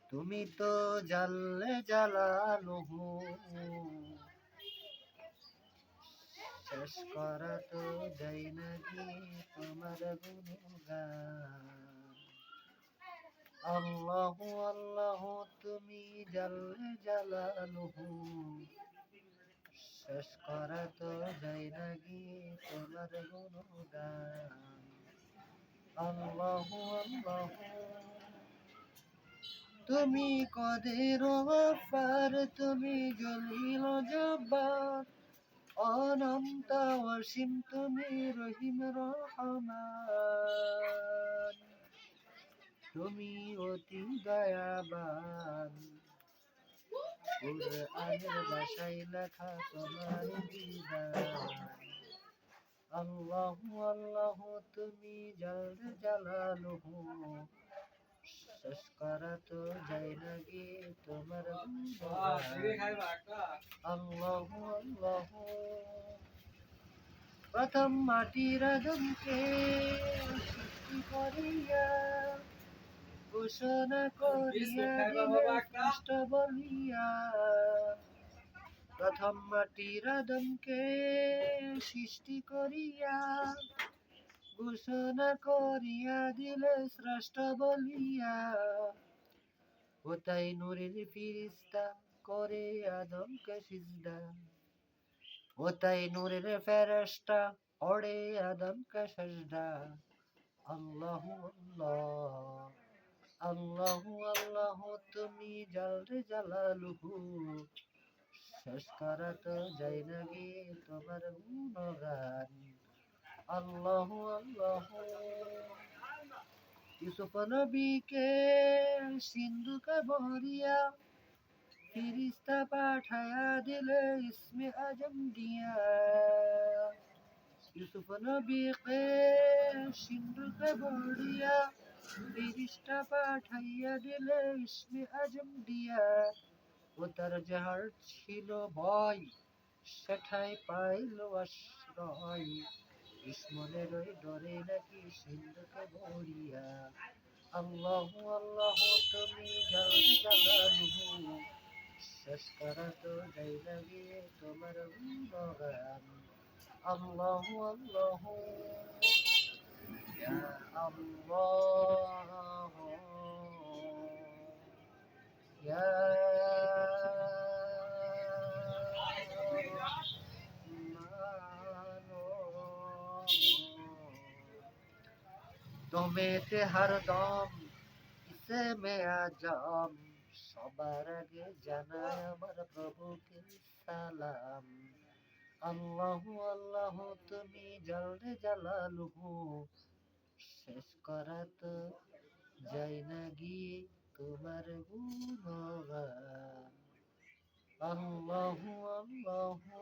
তুমি তো জাল্লে জালালুহু, শেষ করা তো যায় না গিয়ে তোমার গুণগান। আল্লাহু আল্লাহু তুমি জাল্লে জালালুহু, শেষ করা তো যায় না গিয়ে তোমার গুণগান। আল্লাহু আল্লাহু তুমি কদের গফার, তুমি জলিল জব্বার, অনন্ত অসীম তুমি রহিম রহমান। তুমি অতি দয়াবান, কুরআনের ভাষায় লেখা তোমার বিধান। আল্লাহু আল্লাহু তুমি জাল্লে জালালুহু, শেষ করা তো যায় না গিয়ে তোমার গুণগান। আল্লাহু আল্লাহু প্রথম মাটির আদমকে সৃষ্টি করিয়া, ঘোষণা করিয়া দিলে স্পষ্ট বলিয়া। প্রথম মাটির আদমকে সৃষ্টি করিয়া, ঘোষণা করিয়া দিলে শ্রেষ্ঠ বলিয়া। ও তাই নূরের ফিরিস্তা করে আদমকে সিজদা, ও তাই নূরের ফেরেশতা করে আদমকে সাজদা। আল্লাহু আল্লাহ আল্লাহু আল্লাহু তুমি জাল্লে জালালুহু, শেষ করা তো যায় না গিয়ে তোমার গুণগান। আল্লাহু আল্লাহু ইউসুফ নবীকে সিন্ধুকে ভরিয়া, ফিরিস্তা পাঠায়া দিলে ইসমে আজম দিয়া। ইউসুফ নবীকে সিন্ধুকে ভরিয়া, ফিরিস্তা পাঠাইয়া দিলে ইসমে আজম দিয়া। ও তার যাহার ছিল ভয়, সেঠাই পাইল আশ্রয়, দুশ্মনের ওই ডরে নাকি সিন্ধুকে ভরিয়া। আল্লাহু আল্লাহু তুমি জাল্লে জালালুহু, শেষ করা তো যায় না গিয়ে তোমার গুণগান। আল্লাহু আল্লাহু ইয়া আল্লাহ ইয়া তোমেতে হরদম ইসে মে আজম, সবার আগে জানায় আমার প্রভুকে সালাম। আল্লাহু আল্লাহু তুমি জাল্লে জালালুহু, শেষ করা তো যায় না গিয়ে তোমার গুণগান। আল্লাহু আল্লাহু